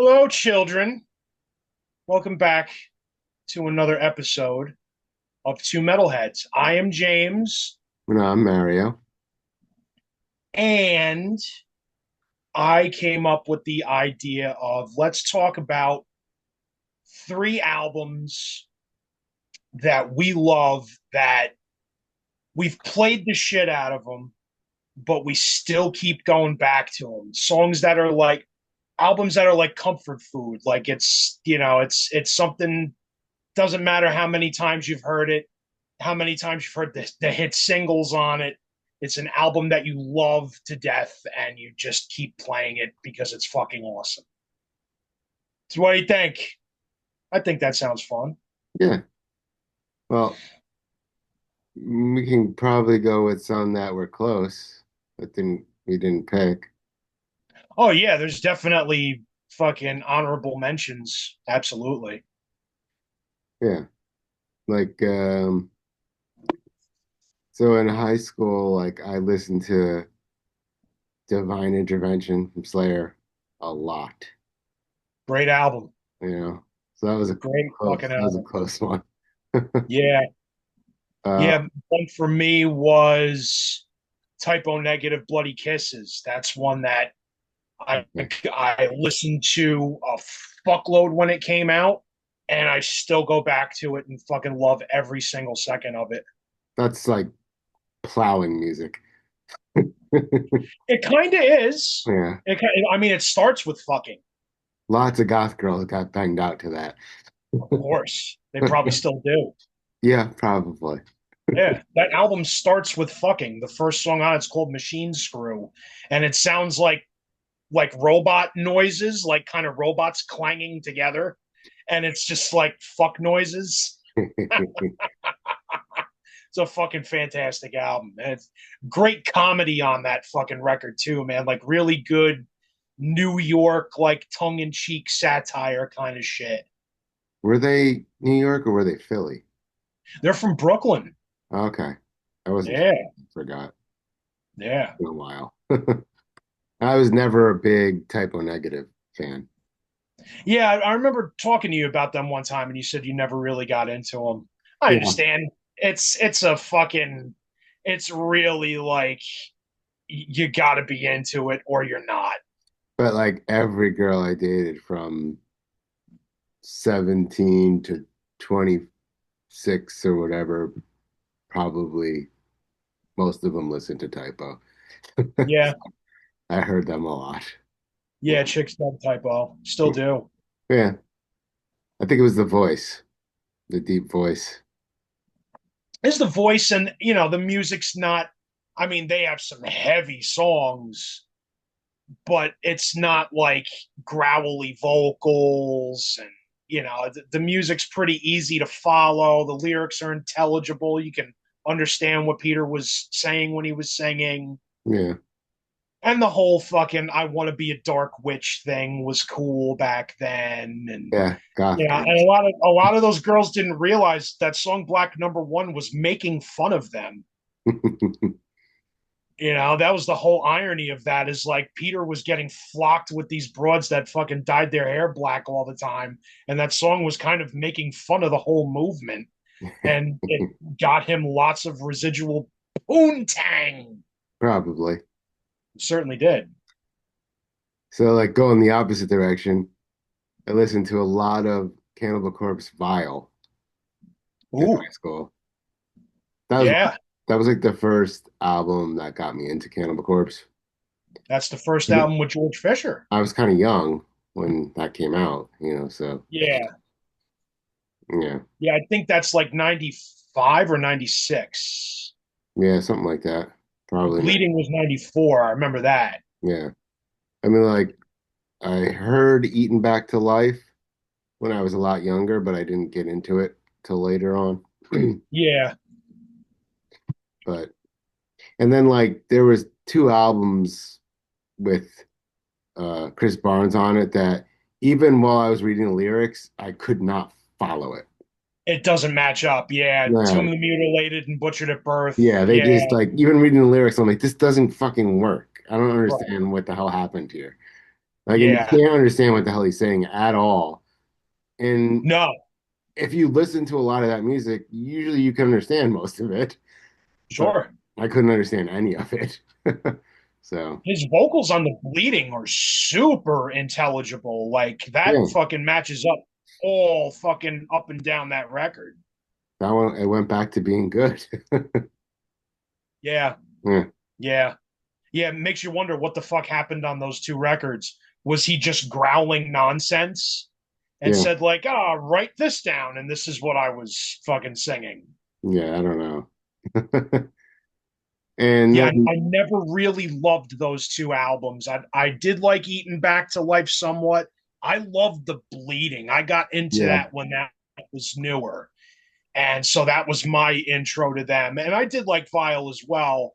Hello, children. Welcome back to another episode of Two Metalheads. I am James, No, I'm Mario. and I came up with the idea of let's talk about three albums that we love that we've played the shit out of them, but we still keep going back to them. Songs that are like albums that are like comfort food. Like it's something. Doesn't matter how many times you've heard it, how many times you've heard the hit singles on it. It's an album that you love to death and you just keep playing it because it's fucking awesome. So what do you think? I think that sounds fun. Yeah. Well, we can probably go with some that were close, but then we didn't pick. Oh yeah, there's definitely fucking honorable mentions. Absolutely. Yeah. Like so in high school, like I listened to Divine Intervention from Slayer a lot, Great album. you know. So that was a Great fucking that was a album. close one. Yeah. Uh Yeah. One for me was Typo Negative Bloody Kisses. That's one that I okay. I listened to a fuckload when it came out, and I still go back to it and fucking love every single second of it. That's like plowing music. It kind of is. Yeah. I mean, it starts with fucking, Lots of goth girls got banged out to that. of course. They probably still do. Yeah, probably. Yeah, that album starts with fucking. The first song on it's called Machine Screw, and it sounds like robot noises, like kind of robots clanging together, and it's just like fuck noises. It's a fucking fantastic album. And it's great comedy on that fucking record too, man. Like really good New York, like tongue in cheek satire kind of shit. Were they New York or were they Philly? They're from Brooklyn. Okay. I wasn't sure. Yeah, Forgot yeah, in a while. I was never a big Typo Negative fan. yeah. I remember talking to you about them one time, and you said you never really got into them. I Yeah. understand. It's a fucking. It's really like you got to be into it or you're not. But like every girl I dated from 17 to 26 or whatever, probably most of them listened to Typo. Yeah, I heard them a lot. yeah. Chicks love typo. Still do. Yeah. I think it was the voice, the deep voice. Is the voice and the music's not. I mean, they have some heavy songs, but it's not like growly vocals and the music's pretty easy to follow. The lyrics are intelligible. You can understand what Peter was saying when he was singing. Yeah. And the whole fucking I want to be a dark witch thing was cool back then. And Yeah. Goth and girls. a lot of those girls didn't realize that song Black Number One was making fun of them. That was the whole irony of that is like Peter was getting flocked with these broads that fucking dyed their hair black all the time. And that song was kind of making fun of the whole movement. And it got him lots of residual poontang. Probably. Certainly did. So like going the opposite direction, I listened to a lot of Cannibal Corpse Vile in Ooh, high school. That was yeah. that was like the first album that got me into Cannibal Corpse. That's the first album with George Fisher. I was kind of young when that came out, so Yeah. yeah, Yeah, I think that's like 95 or 96. yeah, something like that. Probably not. Bleeding was 94. I remember that. Yeah. I mean, like I heard Eaten Back to Life when I was a lot younger, but I didn't get into it till later on. Yeah. But and then like there was two albums with Chris Barnes on it that even while I was reading the lyrics, I could not follow it. It doesn't match up. Yeah. Yeah, Tomb of the Mutilated and Butchered at Birth. yeah, they Yeah. just like even reading the lyrics, I'm like, this doesn't fucking work. I don't Right. understand what the hell happened here. Like, and you Yeah. can't understand what the hell he's saying at all. And No, if you listen to a lot of that music, usually you can understand most of it, but sure. I couldn't understand any of it. So, His vocals on the bleeding are super intelligible. Like that yeah, fucking matches up all fucking up and down that record. that one, it went back to being good. Yeah. Yeah, Yeah. Yeah. It makes you wonder what the fuck happened on those two records. Was he just growling nonsense and yeah, said, like, write this down and this is what I was fucking singing? yeah, I don't know. And Yeah, then, I never really loved those two albums. I did like Eating Back to Life somewhat. I loved the Bleeding. I got into yeah, that when that was newer. And so that was my intro to them. And I did like Vile as well.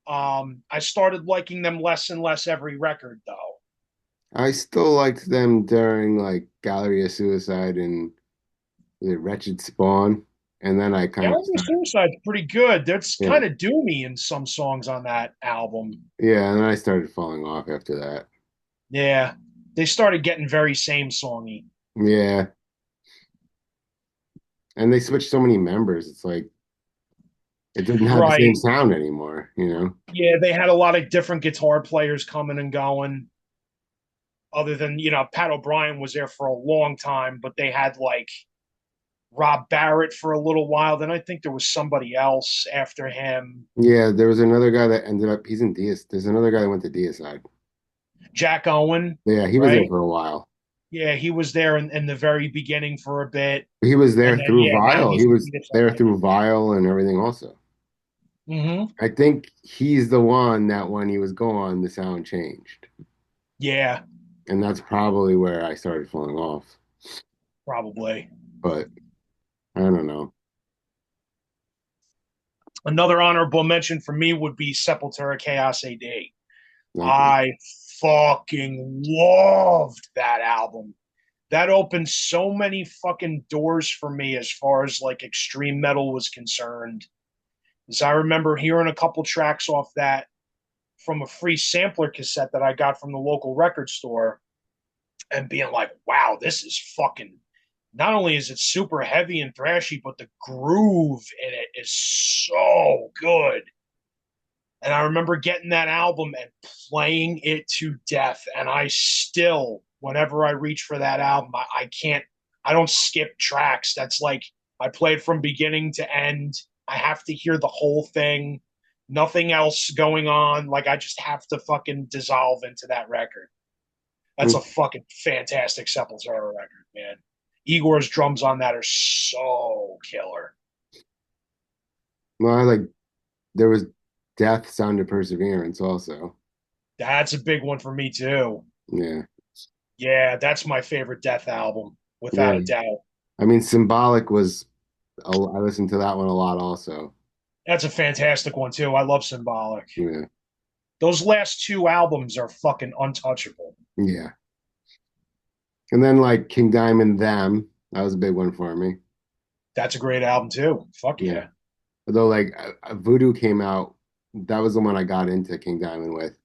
I started liking them less and less every record, though. I still liked them during like Gallery of Suicide and the Wretched Spawn. And then I kind of Gallery started, Suicide's pretty good. That's yeah, kind of doomy in some songs on that album. yeah, and then I started falling off after that. Yeah, they started getting very same songy. Yeah, and they switched so many members. It's like it doesn't have the same Right. sound anymore, you know? Yeah, they had a lot of different guitar players coming and going. Other than, Pat O'Brien was there for a long time, but they had like Rob Barrett for a little while. Then I think there was somebody else after him. Yeah, there was another guy that ended up he's in DS. There's another guy that went to Deicide. Jack Owen, Yeah, he was there right? for a while. Yeah, he was there in the very beginning for a bit. He was And there then, through yeah, now Vile. he's He with was Venus there Online. through Vile and everything also. Mm-hmm. I think he's the one that when he was gone, the sound changed. Yeah, And that's probably where I started falling off. probably. But I don't know. Another honorable mention for me would be Sepultura Chaos AD. Okay. I fucking loved that album. That opened so many fucking doors for me as far as like extreme metal was concerned. As I remember hearing a couple tracks off that from a free sampler cassette that I got from the local record store and being like, wow, this is fucking, not only is it super heavy and thrashy, but the groove in it is so good. And I remember getting that album and playing it to death. And I still, whenever I reach for that album, I can't, I don't skip tracks. That's like, I play it from beginning to end. I have to hear the whole thing, nothing else going on. Like, I just have to fucking dissolve into that record. That's a fucking fantastic Sepultura record, man. Igor's drums on that are so killer. Well, I like there was Death Sound of Perseverance also. That's a big one for me, too. Yeah. Yeah, that's my favorite Death album, without Yeah. a doubt. I mean, Symbolic was I listened to that one a lot also. That's a fantastic one too. I love Symbolic. Yeah. Those last two albums are fucking untouchable. Yeah. And then like King Diamond Them, that was a big one for me. That's a great album too. Fuck Yeah. yeah. Although like Voodoo came out, that was the one I got into King Diamond with.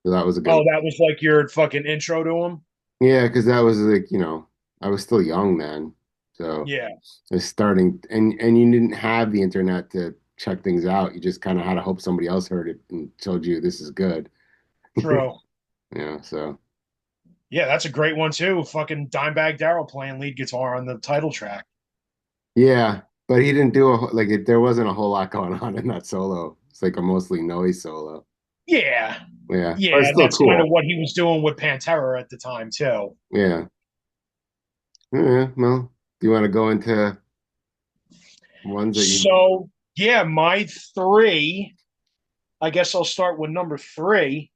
So that was a good Oh, one. that was like your fucking intro to them? Yeah, because that was like, I was still young then. So Yeah, it's starting and you didn't have the internet to check things out. You just kind of had to hope somebody else heard it and told you this is good. true. Yeah, so Yeah, that's a great one too. Fucking Dimebag Darrell playing lead guitar on the title track. yeah, but he didn't do there wasn't a whole lot going on in that solo. It's like a mostly noise solo. Yeah. Yeah, but it's Yeah, still that's kind of cool. what he was doing with Pantera at the time too. Yeah. Yeah, well, do you want to go into ones that you So, yeah, my three, I guess I'll start with number three.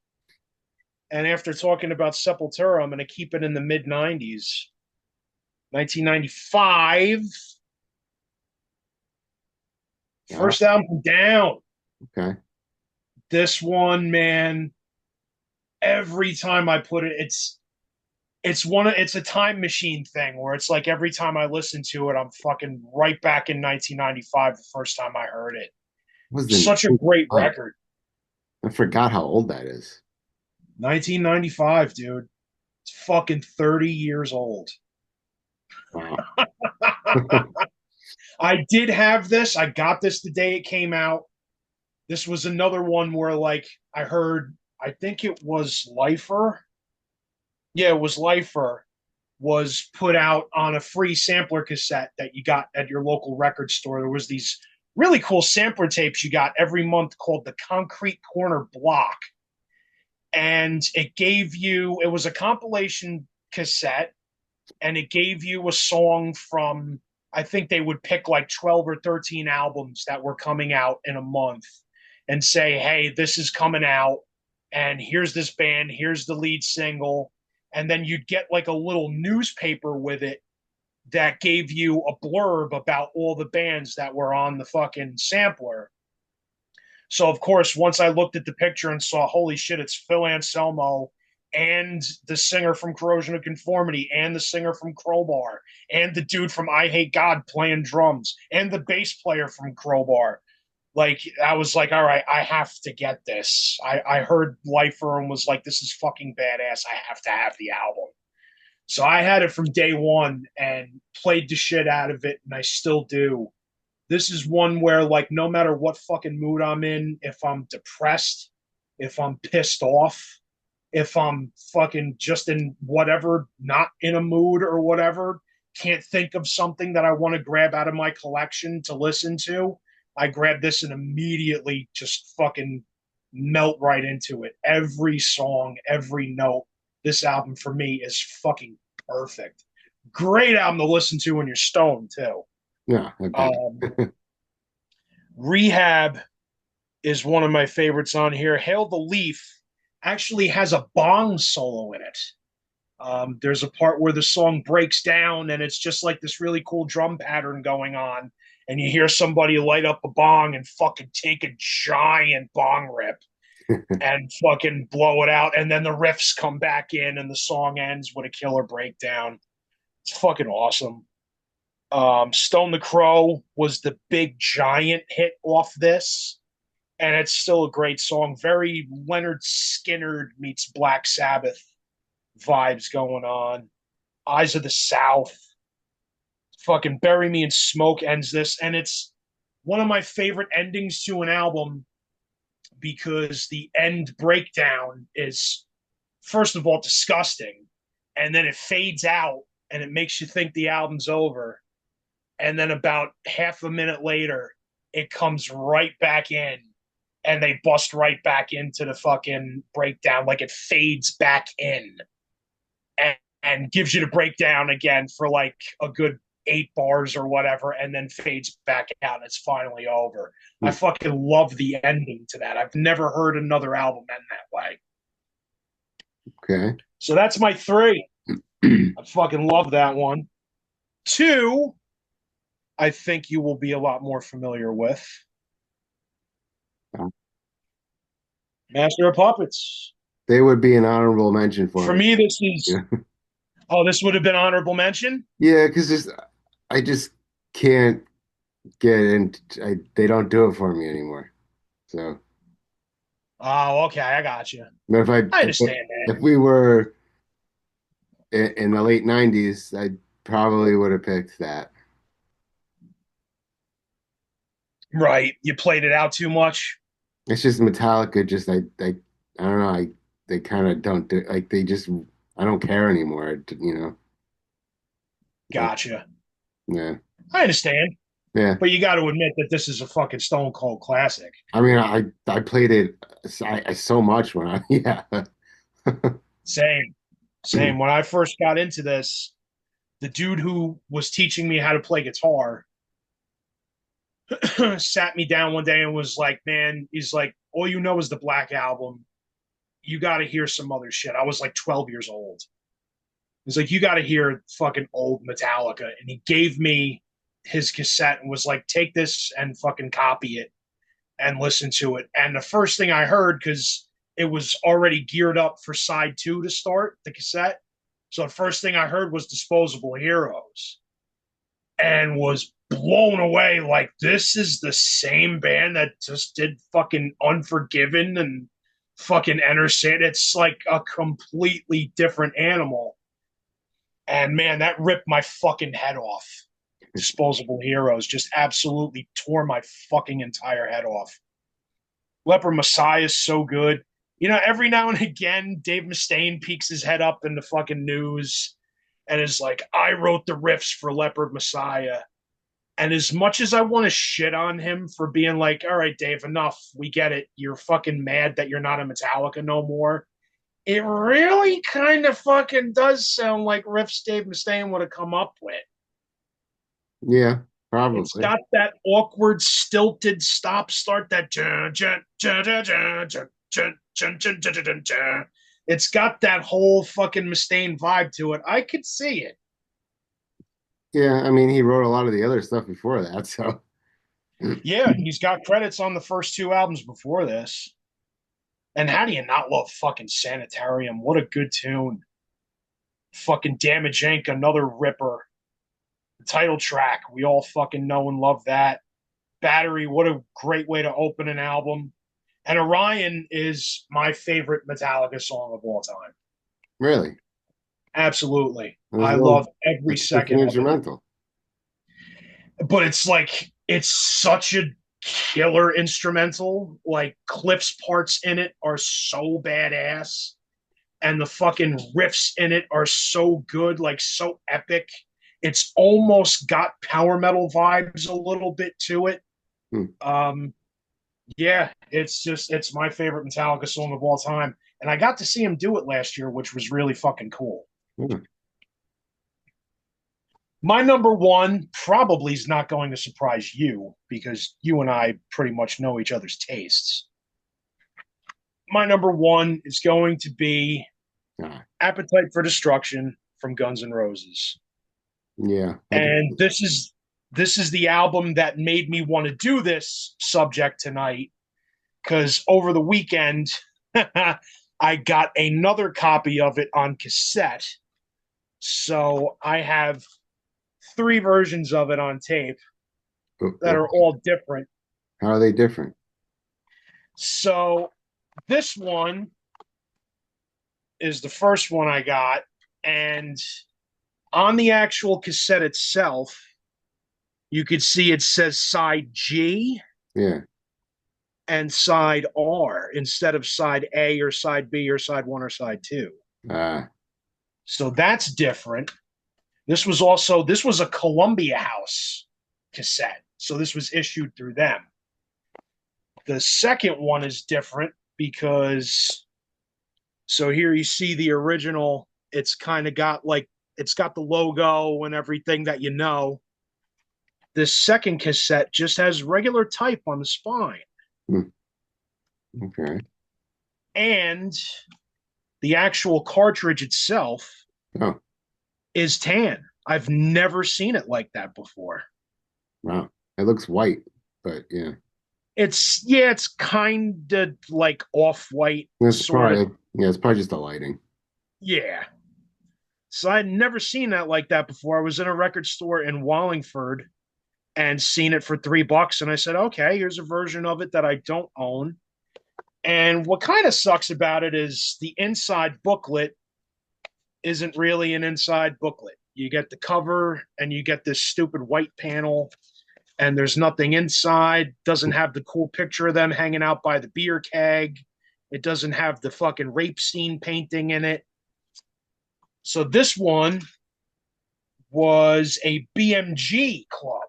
And after talking about Sepultura, I'm going to keep it in the mid 90s. 1995, ah, first album Down. okay. This one, man, every time I put it, it's a time machine thing where it's like every time I listen to it, I'm fucking right back in 1995, the first time I heard it. Was the Such a great oh, record. I forgot how old that is. 1995, dude. It's fucking 30 years old. Wow. I did have this. I got this the day it came out. This was another one where, like, I heard, I think it was Lifer. Yeah, it was Lifer was put out on a free sampler cassette that you got at your local record store. There was these really cool sampler tapes you got every month called the Concrete Corner Block. And it was a compilation cassette, and it gave you a song from, I think they would pick like 12 or 13 albums that were coming out in a month and say, hey, this is coming out, and here's this band, here's the lead single. And then you'd get like a little newspaper with it that gave you a blurb about all the bands that were on the fucking sampler. So of course, once I looked at the picture and saw, holy shit, it's Phil Anselmo and the singer from Corrosion of Conformity and the singer from Crowbar and the dude from I Hate God playing drums and the bass player from Crowbar. Like, I was like, all right, I have to get this. I heard Lifer and was like, this is fucking badass. I have to have the album. So I had it from day one and played the shit out of it, and I still do. This is one where, like, no matter what fucking mood I'm in, if I'm depressed, if I'm pissed off, if I'm fucking just in whatever, not in a mood or whatever, can't think of something that I want to grab out of my collection to listen to, I grab this and immediately just fucking melt right into it. Every song, every note. This album for me is fucking perfect. Great album to listen to when you're stoned, too. Yeah, I bet. Um, Rehab is one of my favorites on here. Hail the Leaf actually has a bong solo in it. There's a part where the song breaks down and it's just like this really cool drum pattern going on. And you hear somebody light up a bong and fucking take a giant bong rip and fucking blow it out. And then the riffs come back in and the song ends with a killer breakdown. It's fucking awesome. Stone the Crow was the big giant hit off this, and it's still a great song. Very Leonard Skinner meets Black Sabbath vibes going on. Eyes of the South, fucking Bury Me in Smoke ends this, and it's one of my favorite endings to an album because the end breakdown is, first of all, disgusting, and then it fades out and it makes you think the album's over. And then about half a minute later, it comes right back in and they bust right back into the fucking breakdown. Like, it fades back in and gives you the breakdown again for like a good 8 bars or whatever, and then fades back out and it's finally over. I fucking love the ending to that. I've never heard another album end that way. Okay. So that's my three. I fucking love that one. Two, I think you will be a lot more familiar with. Master of Puppets. They would be an honorable mention for For me. me, this is, Yeah, oh, this would have been honorable mention. yeah, because just I just can't get in. They don't do it for me anymore. So, Oh, okay, I got you. but if I I understand that. if we were in the late '90s, I probably would have picked that. Right, you played it out too much. It's just Metallica. Just I don't know. They kind of don't do like they just I don't care anymore. Like, Gotcha. yeah, I understand, yeah. but you got to admit that this is a fucking Stone Cold classic. I mean, I played it so much when I yeah. Same, same. When I first got into this, the dude who was teaching me how to play guitar sat me down one day and was like, "Man, he's like, all you know is the Black Album. You got to hear some other shit." I was like 12 years old. He's like, you got to hear fucking old Metallica. And he gave me his cassette and was like, take this and fucking copy it and listen to it. And the first thing I heard, because it was already geared up for side two to start the cassette. So the first thing I heard was Disposable Heroes and was blown away. Like, this is the same band that just did fucking Unforgiven and fucking Enter Sand. It's like a completely different animal. And man, that ripped my fucking head off. Disposable Heroes just absolutely tore my fucking entire head off. Leopard Messiah is so good. You know, every now and again, Dave Mustaine peeks his head up in the fucking news and is like, I wrote the riffs for Leopard Messiah. And as much as I want to shit on him for being like, all right, Dave, enough. We get it. You're fucking mad that you're not a Metallica no more. It really kind of fucking does sound like riffs Dave Mustaine would have come up with. Yeah, It's probably. got that awkward, stilted stop start. It's got that whole fucking Mustaine vibe to it. I could see it. Yeah, I mean, he wrote a lot of the other stuff before that, so Yeah, he's got credits on the first two albums before this. And how do you not love fucking Sanitarium? What a good tune. Fucking Damage Inc., another ripper. The title track, we all fucking know and love that. Battery, what a great way to open an album. And Orion is my favorite Metallica song of all time. really, Absolutely. there's I no, love every it's just an second of it. instrumental. But it's like, it's such a killer instrumental. Like, Cliff's parts in it are so badass. And the fucking riffs in it are so good, like, so epic. It's almost got power metal vibes a little bit to it. Hmm. Yeah, it's my favorite Metallica song of all time, and I got to see him do it last year, which was really fucking cool. Hmm. My number one probably is not going to surprise you because you and I pretty much know each other's tastes. My number one is going to be Ah, Appetite for Destruction from Guns N' Roses. yeah, And this is the album that made me want to do this subject tonight because over the weekend I got another copy of it on cassette. So I have three versions of it on tape that are all different. how are they different? So this one is the first one I got. And on the actual cassette itself, you could see it says side G Yeah, and side R instead of side A or side B or side one or side two. uh, So that's different. This was a Columbia House cassette. So this was issued through them. The second one is different because so here you see the original. It's kind of got like it's got the logo and everything that you know. This second cassette just has regular type on the spine. hmm, okay. And the actual cartridge itself Oh, is tan. I've never seen it like that before. wow. It looks white, but yeah, It's kind of like off-white it's sort of. probably yeah, it's probably just the lighting. Yeah. So I'd never seen that like that before. I was in a record store in Wallingford and seen it for $3 and I said, "Okay, here's a version of it that I don't own." And what kind of sucks about it is the inside booklet isn't really an inside booklet. You get the cover and you get this stupid white panel and there's nothing inside. Doesn't have the cool picture of them hanging out by the beer keg. It doesn't have the fucking rape scene painting in it. So this one was a BMG Club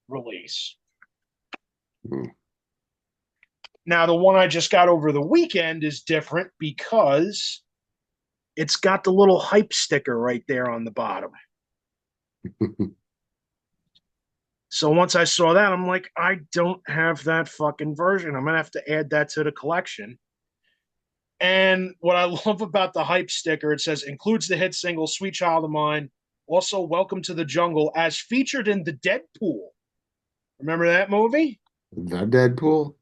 release. Hmm. Now, the one I just got over the weekend is different because it's got the little hype sticker right there on the bottom. So once I saw that, I'm like, I don't have that fucking version. I'm going to have to add that to the collection. And what I love about the hype sticker, it says includes the hit single Sweet Child of Mine, also Welcome to the Jungle, as featured in the Deadpool. Remember that movie? The Deadpool?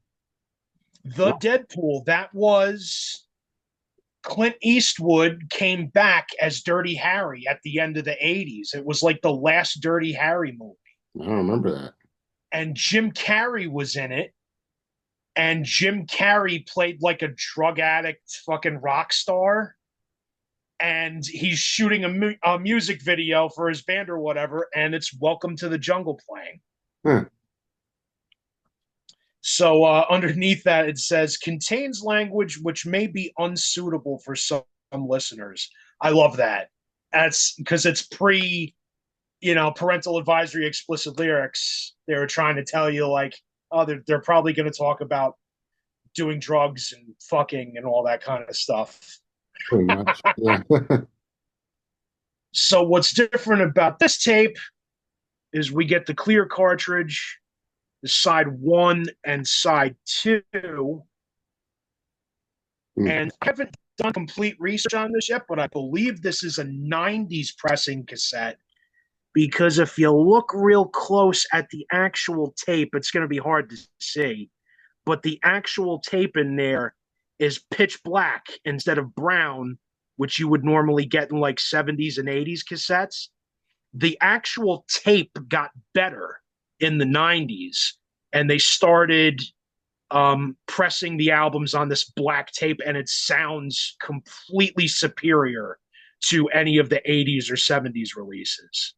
The Deadpool. That was Clint Eastwood came back as Dirty Harry at the end of the 80s. It was like the last Dirty Harry movie. I don't remember that. And Jim Carrey was in it. and Jim Carrey played like a drug addict fucking rock star, and he's shooting a music video for his band or whatever, and it's Welcome to the Jungle playing. Huh. So underneath that, it says contains language which may be unsuitable for some listeners. I love that. That's because it's pre, parental advisory, explicit lyrics. They were trying to tell you like, oh, they're probably going to talk about doing drugs and fucking and all that kind of stuff. Pretty much. Yeah. So what's different about this tape is we get the clear cartridge, the side one and side two. And I haven't done complete research on this yet, but I believe this is a 90s pressing cassette because if you look real close at the actual tape, it's going to be hard to see. But the actual tape in there is pitch black instead of brown, which you would normally get in like 70s and 80s cassettes. The actual tape got better in the 90s, and they started pressing the albums on this black tape, and it sounds completely superior to any of the 80s or 70s releases.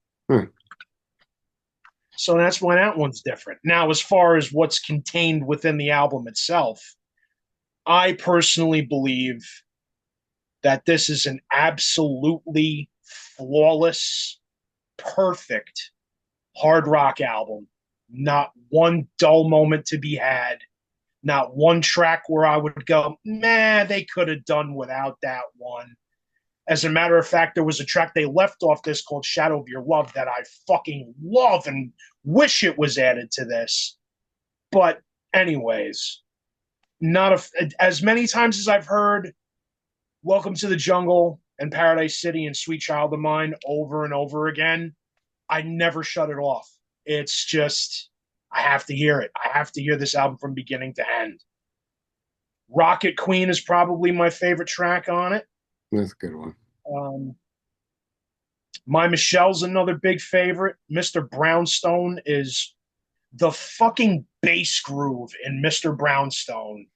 So that's why that one's different. Now, as far as what's contained within the album itself, I personally believe that this is an absolutely flawless, perfect hard rock album. Not one dull moment to be had. Not one track where I would go, man, they could have done without that one. As a matter of fact, there was a track they left off this called Shadow of Your Love that I fucking love and wish it was added to this. But anyways, as many times as I've heard Welcome to the Jungle and Paradise City and Sweet Child of Mine over and over again, I never shut it off. It's just, I have to hear it. I have to hear this album from beginning to end. Rocket Queen is probably my favorite track on it. That's a good one. My Michelle's another big favorite. Mr. Brownstone is the fucking bass groove in Mr. Brownstone.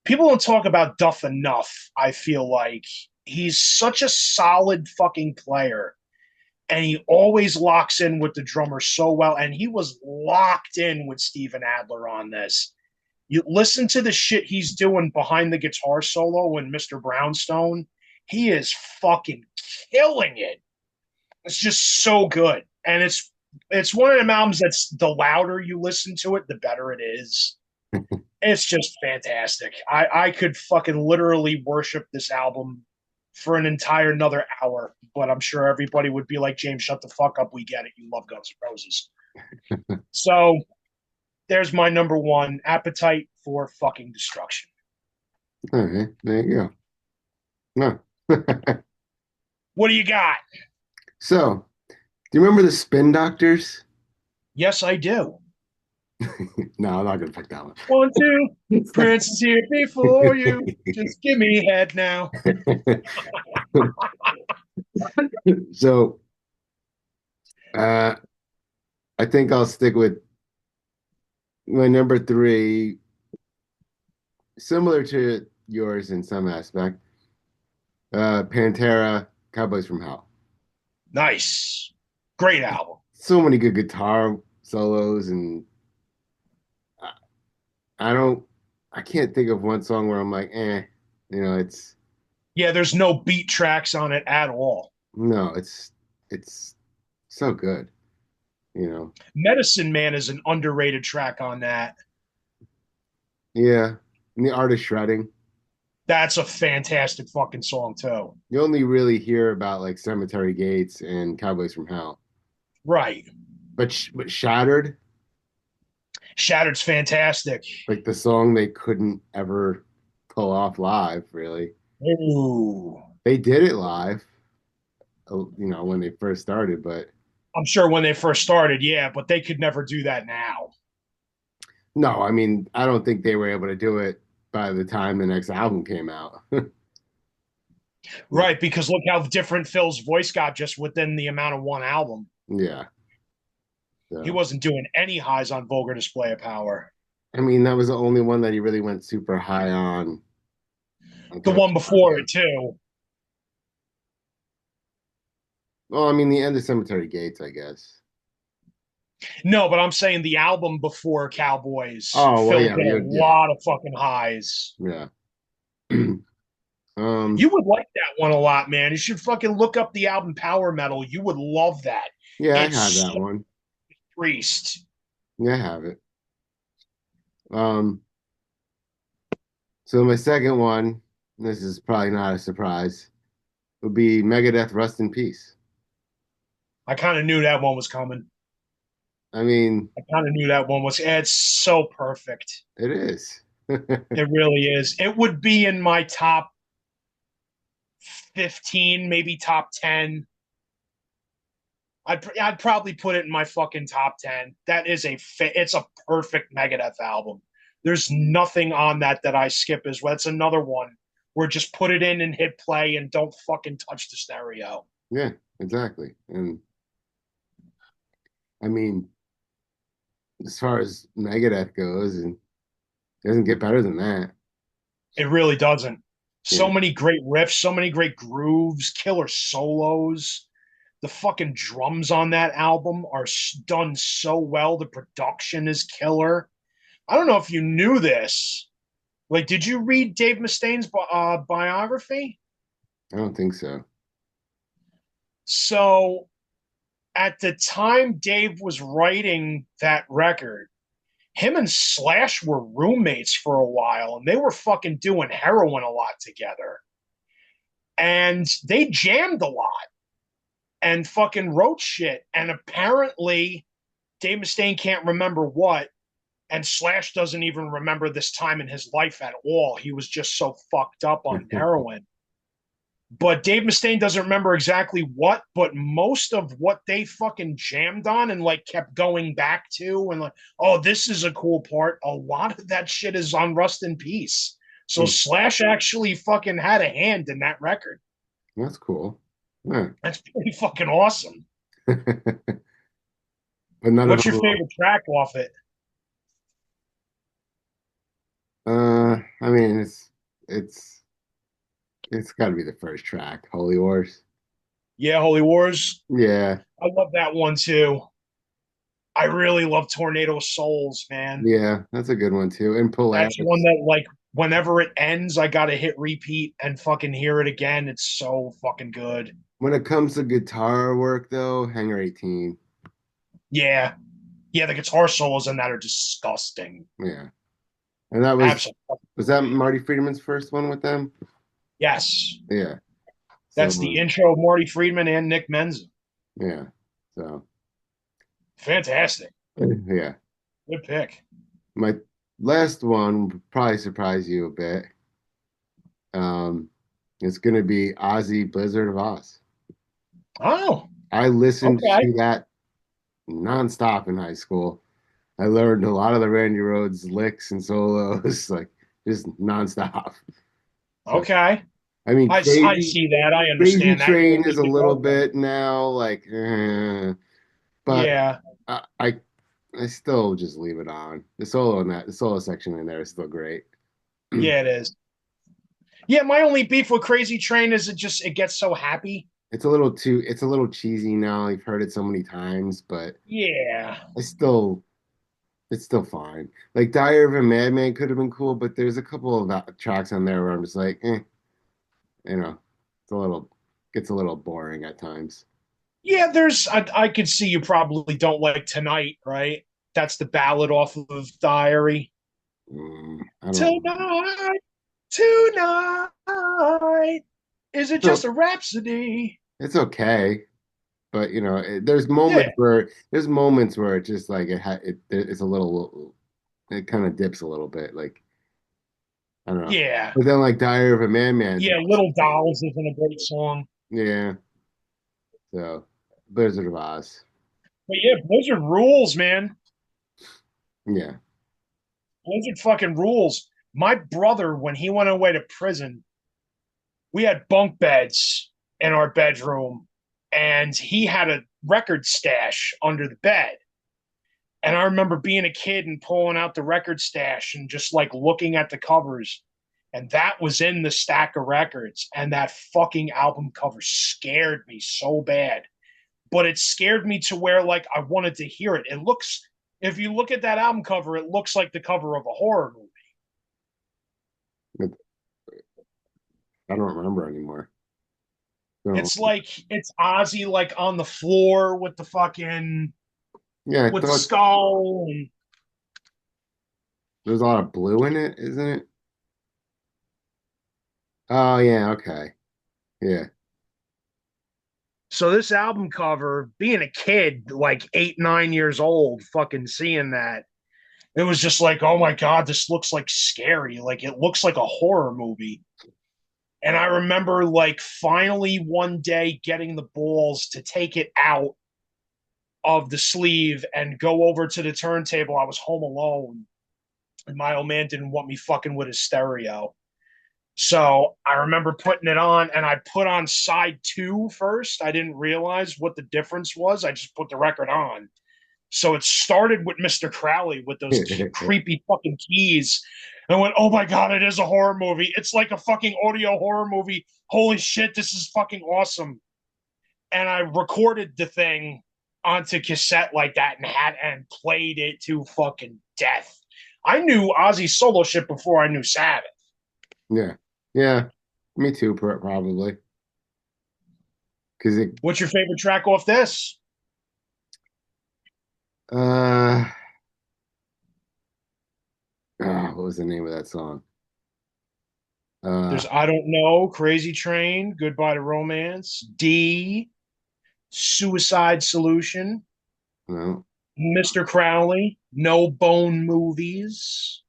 People don't talk about Duff enough, I feel like. He's such a solid fucking player. And he always locks in with the drummer so well. And he was locked in with Steven Adler on this. You listen to the shit he's doing behind the guitar solo in Mr. Brownstone. He is fucking killing it. It's just so good. And it's one of them albums that's the louder you listen to it, the better it is. It's just fantastic. I could fucking literally worship this album for an entire another hour, but I'm sure everybody would be like, James, shut the fuck up. We get it. You love Guns N' Roses. So there's my number one, Appetite for Fucking Destruction. All right, there you go. No. What do you got? So, do you remember the Spin Doctors? Yes, I do. No, I'm not gonna pick that one. 1, 2, Prince is here before you. Just give me head now. So, I think I'll stick with my number three, similar to yours in some aspect. Pantera, Cowboys from Hell. Nice. Great album. So many good guitar solos, and I can't think of one song where I'm like, it's. Yeah, there's no beat tracks on it at all. No, it's so good. Medicine Man is an underrated track on that. Yeah, and the Art of Shredding. That's a fantastic fucking song too. You only really hear about like Cemetery Gates and Cowboys from Hell. Right. But Shattered. Shattered's fantastic. Like the song they couldn't ever pull off live, really. Ooh. They did it live, when they first started, but I'm sure when they first started, yeah, but they could never do that now. no, I mean, I don't think they were able to do it by the time the next album came out. Right, because look how different Phil's voice got just within the amount of one album. Yeah. So. He wasn't doing any highs on Vulgar Display of Power. I mean, that was the only one that he really went super high on. I'm The trying to one before remember. it too. Well, I mean, the end of Cemetery Gates, I guess. No, but I'm saying the album before Cowboys Oh, well, filled yeah, in a yeah, lot of fucking highs. yeah. You would like that one a lot, man. You should fucking look up the album Power Metal. You would love that. Yeah, I have It's that so one. priest. Yeah, I have it. Um, so my second one, this is probably not a surprise, would be Megadeth Rust in Peace. I kind of knew that one was coming. I mean, I kind of knew that one was. It's so perfect. it is. It really is. It would be in my top 15, maybe top 10. I'd probably put it in my fucking top 10. That is it's a perfect Megadeth album. There's nothing on that I skip as well. It's another one where just put it in and hit play and don't fucking touch the stereo. Yeah, exactly. And I mean, as far as Megadeth goes, and it doesn't get better than that. It really doesn't. So Yeah. many great riffs, so many great grooves, killer solos. The fucking drums on that album are done so well. The production is killer. I don't know if you knew this. Like, did you read Dave Mustaine's biography? I don't think so. So, at the time Dave was writing that record, him and Slash were roommates for a while, and they were fucking doing heroin a lot together. And they jammed a lot and fucking wrote shit. And apparently, Dave Mustaine can't remember what, and Slash doesn't even remember this time in his life at all. He was just so fucked up on heroin. But Dave Mustaine doesn't remember exactly what, but most of what they fucking jammed on and like kept going back to and like, oh, this is a cool part. A lot of that shit is on Rust in Peace. So Hmm, Slash actually fucking had a hand in that record. that's cool. Yeah. That's pretty fucking awesome. But none of What's your them. favorite track off it? I mean, it's it's got to be the first track, Holy Wars. Yeah, Holy Wars. Yeah, I love that one too. I really love Tornado Souls, man. yeah, that's a good one too. And That's one Polaris. that like whenever it ends, I gotta hit repeat and fucking hear it again. It's so fucking good. When it comes to guitar work, though, Hangar 18. Yeah. Yeah, the guitar solos in that are disgusting. Yeah, and that Absolutely. was that Marty Friedman's first one with them. Yes. Yeah. So That's the intro of Marty Friedman and Nick Menza. yeah. So Fantastic. yeah. Good pick. My last one would probably surprise you a bit. Um, it's gonna be Ozzy Blizzard of Oz. Oh, I listened okay. to that nonstop in high school. I learned a lot of the Randy Rhoads licks and solos, like just nonstop. So Okay. I mean, I see that. I Crazy understand that. You Train don't is need a to little go there. bit now like, but Yeah. I, I I still just leave it on. The solo section in there is still great. Yeah, it is. Yeah, my only beef with Crazy Train is it gets so happy. It's a little cheesy now. I've heard it so many times, but Yeah. I still it's still fine. Like Diary of a Madman could have been cool, but there's a couple of tracks on there where I'm just like, you know, it's a little gets a little boring at times. Yeah, I could see you probably don't like Tonight, right? That's the ballad off of Diary. I don't know. Tonight, tonight. Is it just So a rhapsody? it's okay, but Yeah. there's moments where it just like it's a little it kind of dips a little bit. Like I don't know. Yeah. But then like Diary of a Madman's an Yeah, awesome Little song. Dolls isn't a great song. Yeah. So Blizzard of Oz. But yeah, Blizzard rules, man. Yeah. Blizzard fucking rules. My brother, when he went away to prison, we had bunk beds in our bedroom, and he had a record stash under the bed. And I remember being a kid and pulling out the record stash and just like looking at the covers. And that was in the stack of records. And that fucking album cover scared me so bad. But it scared me to where like I wanted to hear it. It looks, if you look at that album cover, it looks like the cover of a horror movie. I don't remember anymore. No. It's Ozzy like on the floor with the fucking Yeah, I with the thought skull and there's a lot of blue in it, isn't it? Oh yeah, okay. Yeah. so this album cover, being a kid, like 8, 9 years old, fucking seeing that, it was just like, oh my God, this looks like scary. Like it looks like a horror movie. And I remember like finally one day getting the balls to take it out of the sleeve and go over to the turntable. I was home alone and my old man didn't want me fucking with his stereo. So I remember putting it on and I put on side two first. I didn't realize what the difference was. I just put the record on. So it started with Mr. Crowley with those creepy fucking keys. And I went, oh my God, it is a horror movie. It's like a fucking audio horror movie. Holy shit, this is fucking awesome. And I recorded the thing onto cassette like that and played it to fucking death. I knew Ozzy's solo shit before I knew Sabbath. Yeah. Yeah. Me too, probably. Because it What's your favorite track off this? uh what was the name of that song? Uh There's I Don't Know, Crazy Train, Goodbye to Romance, D, Suicide Solution, no. Mr. Crowley, No Bone Movies,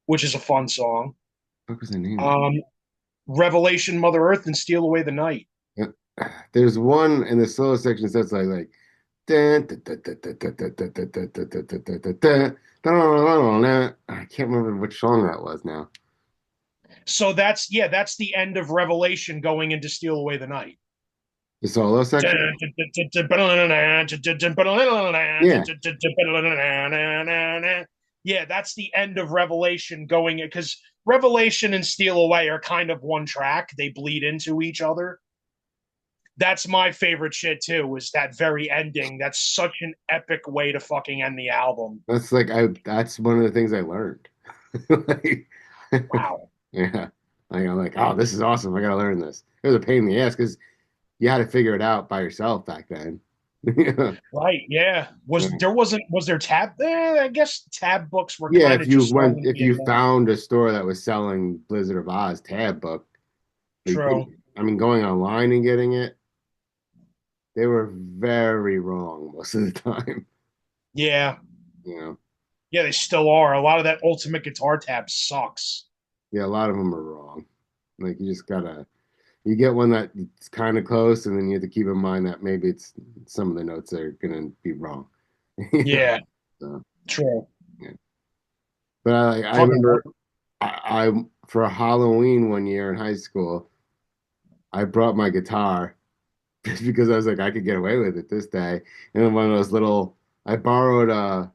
which is a fun song. What was the name of Um, Revelation, Mother Earth, and Steal Away the Night. it? There's one in the solo section that's like dun, dun, dun, dun, dun, dun, dun, dun, dun, dun, dun, dun, dun, dun, dun, dun, dun, dun. I can't remember which song that was now. So that's yeah, that's the end of Revelation going into Steal Away the Night. The solo section? Yeah. Yeah, that's the end of Revelation going because Revelation and Steal Away are kind of one track. They bleed into each other. That's my favorite shit too, is that very ending. That's such an epic way to fucking end the album. That's one of the things I learned. Like, Wow. yeah. Like, I'm like, oh, this is awesome. I gotta learn this. It was a pain in the ass because you had to figure it out by yourself back then. Yeah. Right. Yeah. Was there tab? I guess tab books were Yeah, kind of just starting to if be a you thing. found a store that was selling Blizzard of Oz tab book, you could, True. I mean, going online and getting it, they were very wrong most of the time. Yeah. You know, Yeah, they still are. A lot of that Ultimate Guitar tab sucks. yeah, a lot of them are wrong. Like you just gotta, you get one that's kind of close, and then you have to keep in mind that maybe it's some of the notes are gonna be wrong. You know, Yeah. so True. yeah. But I Fucking remember I for Halloween one year in high school, I brought my guitar just because I was like I could get away with it this day. And then one of those little I borrowed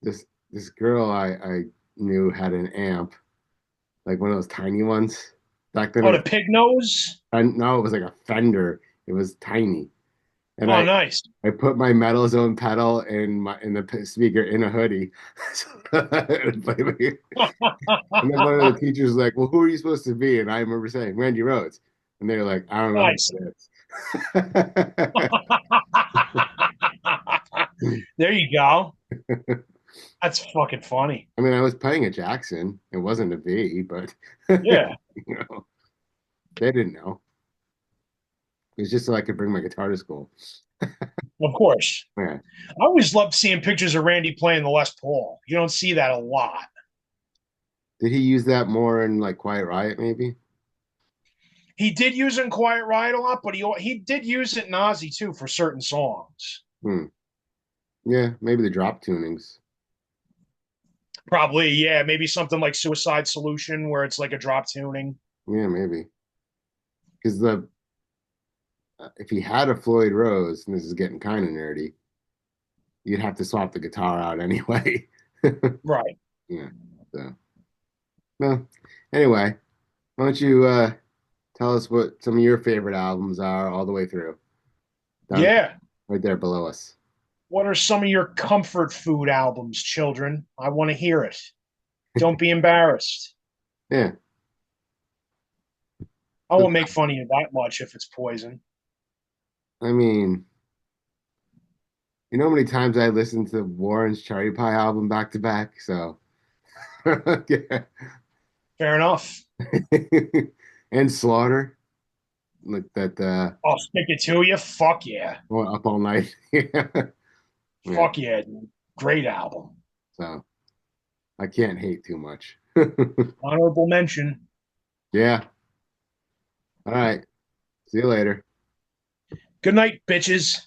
this girl I knew had an amp, like one of those tiny ones. Back then oh, the pig nose. no, it was like a Fender. It was tiny. And Oh, nice. I put my Metal Zone pedal in the speaker in a hoodie. And then one of the teachers was like, "Well, who are you supposed to be?" And I remember saying, "Randy Rhodes." And they were like, "I don't know Nice. who that is." There you go. That's fucking funny. I mean, I was playing a Jackson. It wasn't a V, but Yeah, you know, they didn't know. It was just so I could bring my guitar to school. of course. Yeah. I always loved seeing pictures of Randy playing the Les Paul. You don't see that a lot. Did he use that more in like Quiet Riot, maybe? He did use it in Quiet Riot a lot, but he did use it in Ozzy too for certain songs. Hmm. Yeah, maybe the drop tunings. Probably, yeah, maybe something like Suicide Solution where it's like a drop tuning. Yeah, maybe. Because the if he had a Floyd Rose, and this is getting kind of nerdy, you'd have to swap the guitar out anyway. Right. Yeah. So, well, anyway, why don't you tell us what some of your favorite albums are all the way through? Down Yeah. right there below us. What are some of your comfort food albums, children? I want to hear it. Don't be embarrassed. Yeah. I won't make fun of you that much if it's Poison. I mean, you know how many times I listened to Warren's Cherry Pie album back to back? So, yeah. Fair enough. And Slaughter, like that I'll stick it to you. Fuck yeah. up all night. Yeah. Yeah. Fuck yeah, dude. Great album. So I can't hate too much. Honorable mention. Yeah. All right. See you later. Good night, bitches.